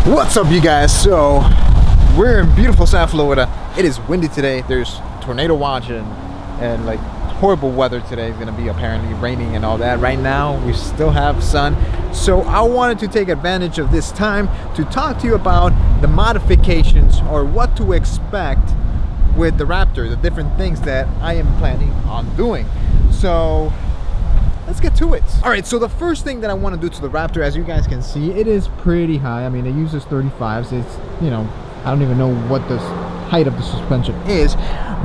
What's up, you guys? So we're in beautiful South Florida. It is windy today. There's tornado watch and like horrible weather today. It's gonna be apparently raining and all that. Right now we still have sun, so I wanted to take advantage of this time to talk to you about the modifications or what to expect with the Raptor, the different things that I am planning on doing. So let's get to it. All right, so the first thing that I want to do to the Raptor, as you guys can see, it is pretty high. I mean, it uses 35s. It's, you know, I don't even know what the height of the suspension is,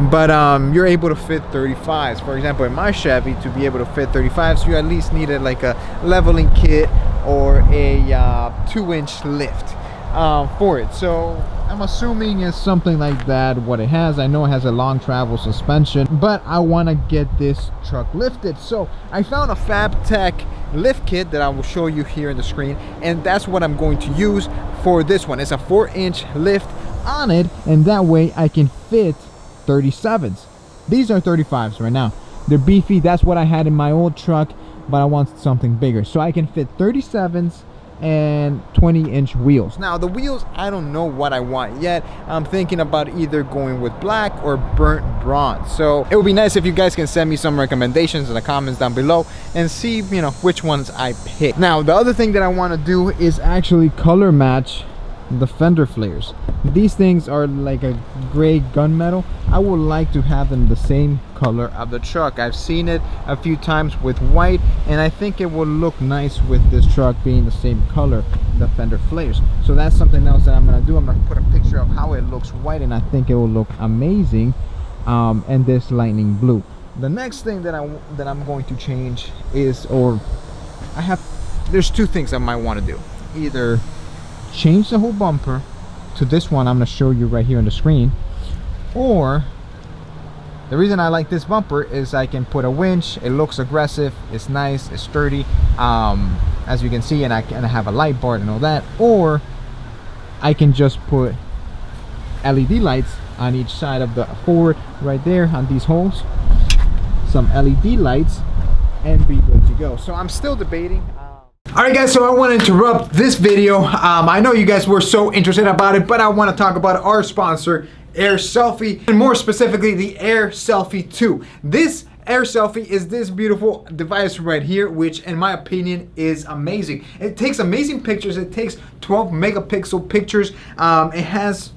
but you're able to fit 35s. For example, in my Chevy, to be able to fit 35s, you at least needed like a leveling kit or a 2-inch lift for it. So I'm assuming it's something like that what it has. I know it has a long travel suspension, but I want to get this truck lifted. So I found a FabTech lift kit that I will show you here in the screen, and that's what I'm going to use for this one. It's a 4-inch lift on it, and that way I can fit 37s. These are 35s right now. They're beefy. That's what I had in my old truck, but I want something bigger, so I can fit 37s and 20-inch wheels. Now the wheels, I don't know what I want yet. I'm thinking about either going with black or burnt bronze. So it would be nice if you guys can send me some recommendations in the comments down below and see, you know, which ones I pick. Now the other thing that I want to do is actually color match the fender flares. These things are like a gray gunmetal. I would like to have them the same color of the truck. I've seen it a few times with white, and I think it will look nice with this truck being the same color, the fender flares. So that's something else that I'm gonna do. I'm gonna put a picture of how it looks white, and I think it will look amazing in this lightning blue. The next thing that I'm going to change is, there's two things I might want to do. Either change the whole bumper to this one I'm going to show you right here on the screen, or the reason I like this bumper is I can put a winch. It looks aggressive, it's nice, it's sturdy, as you can see, and I have a light bar and all that. Or I can just put LED lights on each side of the forward right there on these holes, some LED lights, and be good to go. So I'm still debating. Alright guys, so I want to interrupt this video. I know you guys were so interested about it, but I want to talk about our sponsor, Air Selfie, and more specifically the Air Selfie 2. This Air Selfie is this beautiful device right here, which in my opinion is amazing. It takes amazing pictures. It takes 12 megapixel pictures. It has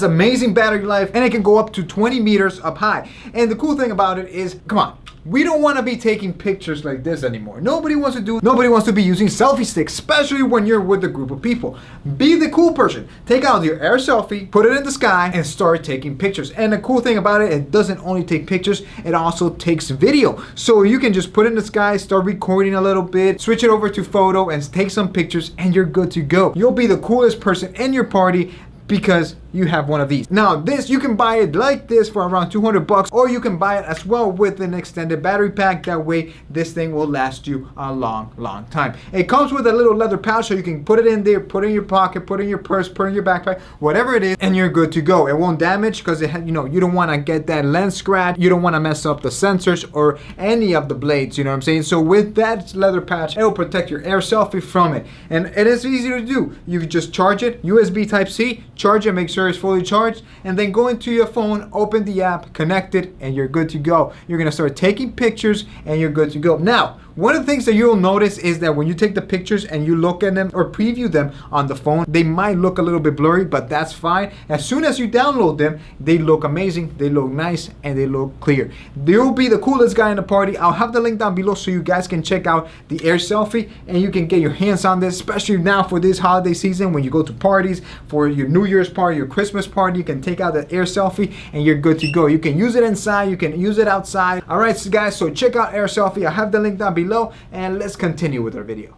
amazing battery life, and it can go up to 20 meters up high. And the cool thing about it is, come on, we don't want to be taking pictures like this anymore. Nobody wants to be using selfie sticks, especially when you're with a group of people. Be the cool person. Take out your Air Selfie, put it in the sky, and start taking pictures. And the cool thing about it, it doesn't only take pictures, it also takes video. So you can just put it in the sky, start recording a little bit, switch it over to photo, and take some pictures, and you're good to go. You'll be the coolest person in your party because you have one of these. Now this, you can buy it like this for around 200 bucks, or you can buy it as well with an extended battery pack. That way this thing will last you a long time. It comes with a little leather pouch, so you can put it in there, put it in your pocket, put it in your purse, put it in your backpack, whatever it is, and you're good to go. It won't damage because you know, you don't want to get that lens scratch, you don't want to mess up the sensors or any of the blades, you know what I'm saying? So with that leather patch, it will protect your Air Selfie from it, and it is easy to do. You just charge it, USB Type-C, charge it, make sure it's fully charged, and then go into your phone, open the app, connect it, and you're good to go. You're gonna start taking pictures and you're good to go. Now, one of the things that you'll notice is that when you take the pictures and you look at them or preview them on the phone, they might look a little bit blurry, but that's fine. As soon as you download them, they look amazing, they look nice, and they look clear. You'll be the coolest guy in the party. I'll have the link down below so you guys can check out the Air Selfie, and you can get your hands on this, especially now for this holiday season when you go to parties, for your New Year's party, your Christmas party. You can take out the Air Selfie and you're good to go. You can use it inside, you can use it outside. Alright, so guys, so check out Air Selfie. I have the link down below, and let's continue with our video.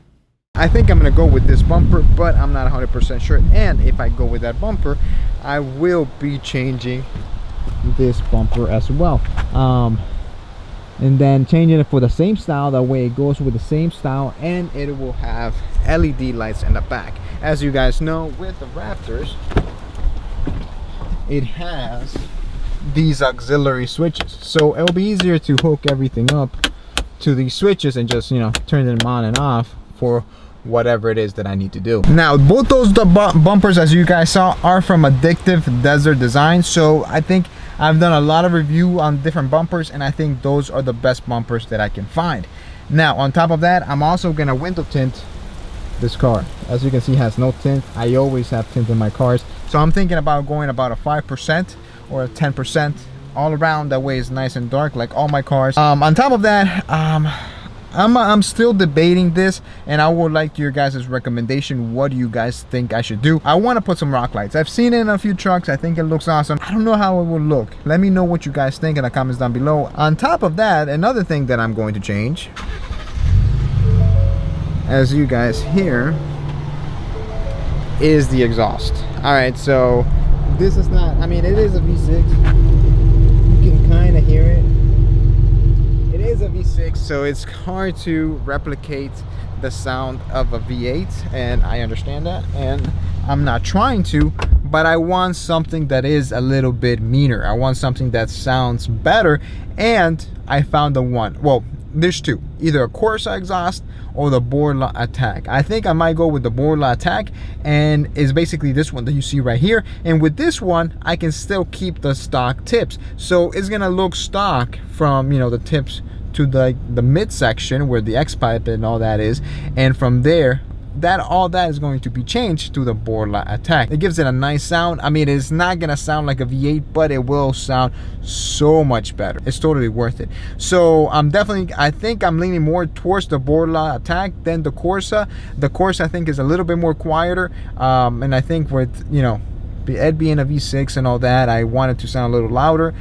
I think I'm gonna go with this bumper, but I'm not 100% sure. And if I go with that bumper, I will be changing this bumper as well. And then changing it for the same style. That way it goes with the same style, and it will have LED lights in the back. As you guys know, with the Raptors, it has these auxiliary switches, so it'll be easier to hook everything up to these switches and just, you know, turn them on and off for whatever it is that I need to do. Now, both those bumpers, as you guys saw, are from Addictive Desert Design. So I think I've done a lot of review on different bumpers, and I think those are the best bumpers that I can find. Now, on top of that, I'm also gonna window tint this car. As you can see, it has no tint. I always have tint in my cars. So I'm thinking about going about a 5% or a 10% all around. That way it's nice and dark like all my cars. On top of that, I'm still debating this, and I would like your guys' recommendation. What do you guys think I should do? I want to put some rock lights. I've seen it in a few trucks. I think it looks awesome. I don't know how it will look. Let me know what you guys think in the comments down below. On top of that, another thing that I'm going to change, as you guys hear, is the exhaust. All right, so this is not, I mean, it is a V6. You can kind of hear it. It is a V6, so it's hard to replicate the sound of a V8, and I understand that, and I'm not trying to, but I want something that is a little bit meaner. I want something that sounds better, and I found the one. Well, there's two, either a Corsa exhaust or the Borla Attack. I think I might go with the Borla Attack, and it's basically this one that you see right here. And with this one, I can still keep the stock tips, so it's gonna look stock from, you know, the tips to the midsection where the X pipe and all that is, and from there, all that is going to be changed to the Borla Attack. It gives it a nice sound. I mean, it's not gonna sound like a V8, but it will sound so much better. It's totally worth it. So I think I'm leaning more towards the Borla Attack than the Corsa. The Corsa, I think, is a little bit more quieter, and I think with, you know, it being a V6 and all that, I want it to sound a little louder.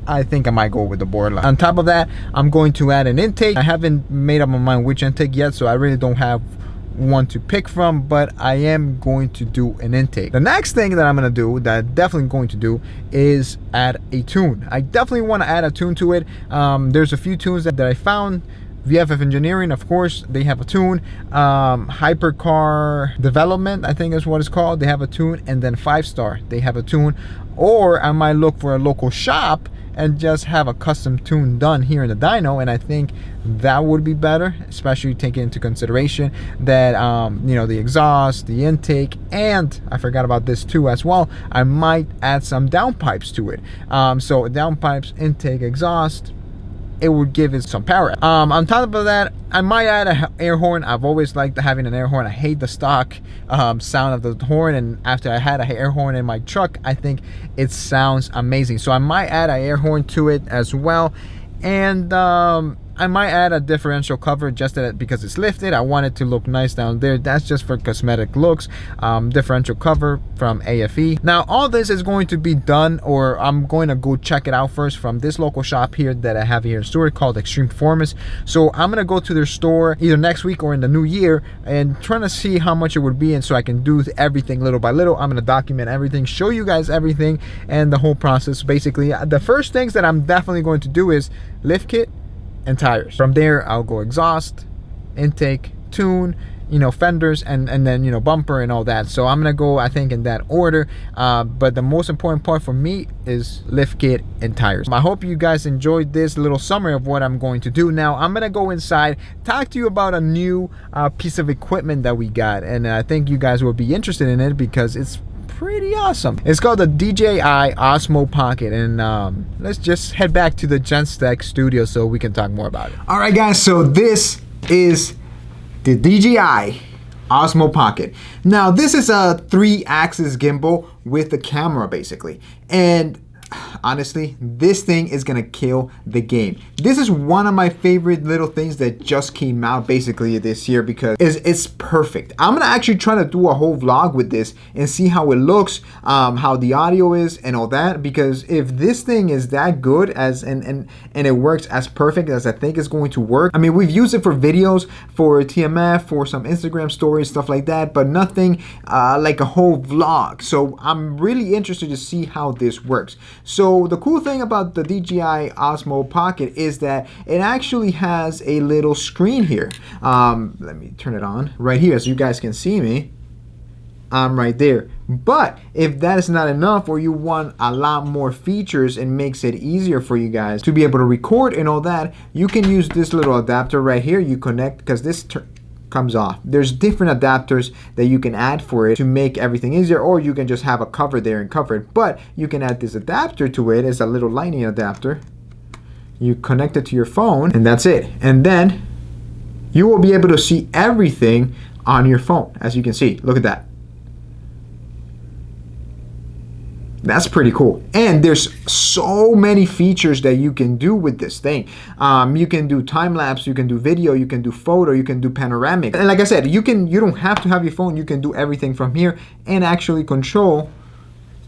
I think I might go with the Borla. On top of that, I'm going to add an intake. I haven't made up my mind which intake yet, so I really don't have one to pick from, but I am going to do an intake. The next thing that I'm going to do, that I'm definitely going to do, is add a tune. I definitely want to add a tune to it. There's a few tunes that I found. VFF Engineering, of course, they have a tune. Hypercar Development, I think is what it's called, they have a tune. And then 5 Star, they have a tune. Or I might look for a local shop and just have a custom tune done here in the dyno, and I think that would be better, especially taking into consideration that you know, the exhaust, the intake, and I forgot about this too as well, I might add some downpipes to it. So downpipes, intake, exhaust, it would give it some power. On top of that, I might add an air horn. I've always liked having an air horn. I hate the stock sound of the horn, and after I had an air horn in my truck, I think it sounds amazing. So I might add an air horn to it as well, and I might add a differential cover just because it's lifted. I want it to look nice down there. That's just for cosmetic looks. Differential cover from AFE. Now all this is going to be done, or I'm going to go check it out first from this local shop here that I have here in Stuart called Extreme Performance. So I'm gonna go to their store either next week or in the new year and trying to see how much it would be, and so I can do everything little by little. I'm gonna document everything, show you guys everything and the whole process. Basically, the first things that I'm definitely going to do is lift kit and tires. From there, I'll go exhaust, intake, tune, you know, fenders, and then, you know, bumper and all that. So I'm gonna go, I think, in that order, but the most important part for me is lift kit and tires. I hope you guys enjoyed this little summary of what I'm going to do. Now I'm gonna go inside, talk to you about a new piece of equipment that we got, and I think you guys will be interested in it because it's pretty awesome. It's called the DJI Osmo Pocket, and let's just head back to the Genstech studio so we can talk more about it. All right, guys, so this is the DJI Osmo Pocket. Now, this is a 3-axis gimbal with the camera, basically, and honestly, this thing is gonna kill the game. This is one of my favorite little things that just came out basically this year because it's perfect. I'm gonna actually try to do a whole vlog with this and see how it looks, how the audio is and all that, because if this thing is that good as and it works as perfect as I think it's going to work. I mean, we've used it for videos, for TMF, for some Instagram stories, stuff like that, but nothing like a whole vlog. So I'm really interested to see how this works. So the cool thing about the DJI Osmo Pocket is that it actually has a little screen here. Let me turn it on right here so you guys can see me. I'm right there. But if that is not enough, or you want a lot more features and makes it easier for you guys to be able to record and all that, you can use this little adapter right here. You connect, because this comes off. There's different adapters that you can add for it to make everything easier, or you can just have a cover there and cover it. But you can add this adapter to it. It's a little lightning adapter. You connect it to your phone and that's it. And then you will be able to see everything on your phone. As you can see, look at that. That's pretty cool. And there's so many features that you can do with this thing. You can do time lapse, you can do video, you can do photo, you can do panoramic. And like I said, you don't have to have your phone. You can do everything from here and actually control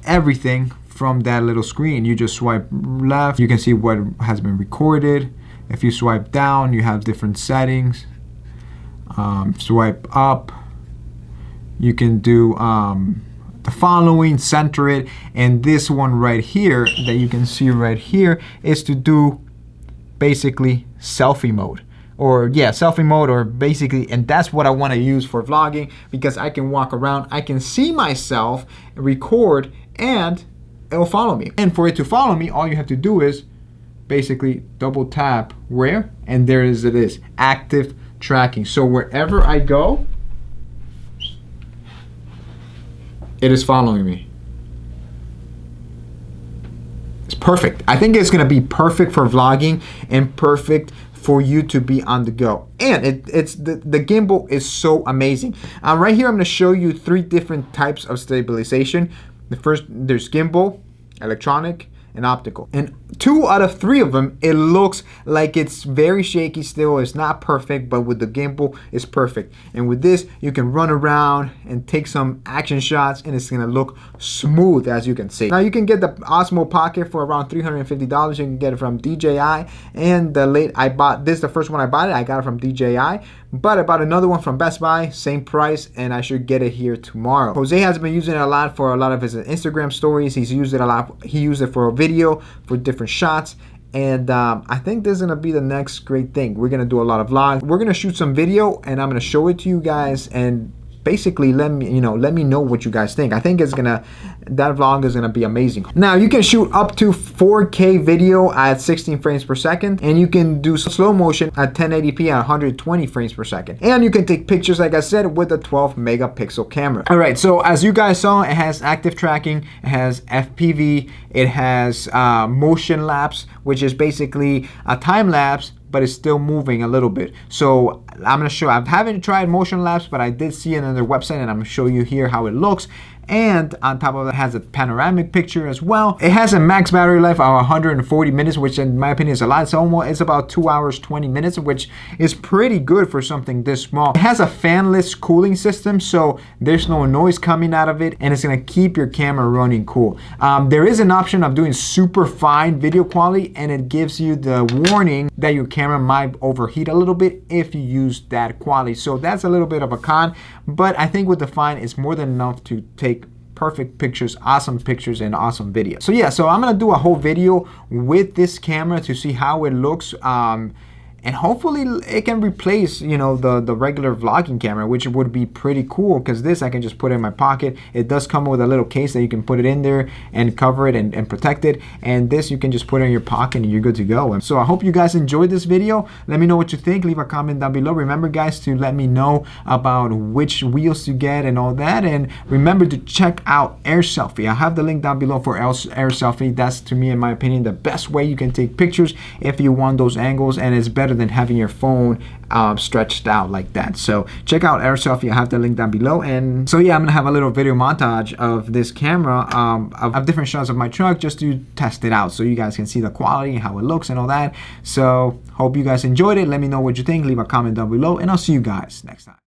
everything from that little screen. You just swipe left, you can see what has been recorded. If you swipe down, you have different settings. Swipe up, you can do the following, center it, and this one right here that you can see right here is to do basically selfie mode, or selfie mode, or basically, and that's what I want to use for vlogging, because I can walk around, I can see myself, record, and it'll follow me. And for it to follow me, all you have to do is basically double tap where, and there it is, active tracking. So wherever I go, it is following me. It's perfect. I think it's gonna be perfect for vlogging and perfect for you to be on the go. And the gimbal is so amazing. Right here, I'm gonna show you 3 different types of stabilization. The first, there's gimbal, electronic, and optical. And 2 out of 3 of them, it looks like it's very shaky still. It's not perfect, but with the gimbal, it's perfect. And with this, you can run around and take some action shots, and it's gonna look smooth, as you can see. Now, you can get the Osmo Pocket for around $350. You can get it from DJI, and I bought this, the first one I bought it, I got it from DJI. But I bought another one from Best Buy, same price, and I should get it here tomorrow. Jose has been using it a lot for a lot of his Instagram stories. He's used it a lot. He used it for a video, for different shots. And I think this is gonna be the next great thing. We're gonna do a lot of vlogs. We're gonna shoot some video, and I'm gonna show it to you guys, and basically let me know what you guys think. I think that vlog is gonna be amazing. Now, you can shoot up to 4K video at 16 frames per second, and you can do slow motion at 1080p at 120 frames per second. And you can take pictures, like I said, with a 12 megapixel camera. All right, so as you guys saw, it has active tracking, it has FPV, it has motion lapse, which is basically a time lapse, but it's still moving a little bit. So I'm gonna show, I haven't tried motion lapse, but I did see it on their website, and I'm gonna show you here how it looks. And on top of it, has a panoramic picture as well. It has a max battery life of 140 minutes, which in my opinion is a lot. It's about 2 hours, 20 minutes, which is pretty good for something this small. It has a fanless cooling system, so there's no noise coming out of it, and it's gonna keep your camera running cool. There is an option of doing super fine video quality, and it gives you the warning that your camera might overheat a little bit if you use that quality. So that's a little bit of a con, but I think with the fine, it's more than enough to take perfect pictures, awesome pictures, and awesome video. So yeah, so I'm gonna do a whole video with this camera to see how it looks, and hopefully it can replace, you know, the regular vlogging camera, which would be pretty cool, because this I can just put in my pocket. It does come with a little case that you can put it in there and cover it and protect it, and this you can just put it in your pocket and you're good to go. So I hope you guys enjoyed this video. Let me know what you think. Leave a comment down below. Remember, guys, to let me know about which wheels to get and all that, and remember to check out Air Selfie. I have the link down below for Air Selfie. That's, to me, in my opinion, the best way you can take pictures if you want those angles, and it's better than having your phone stretched out like that. So check out Air Selfie. I have the link down below. And so yeah, I'm gonna have a little video montage of this camera, of different shots of my truck, just to test it out so you guys can see the quality and how it looks and all that. So hope you guys enjoyed it. Let me know what you think. Leave a comment down below, and I'll see you guys next time.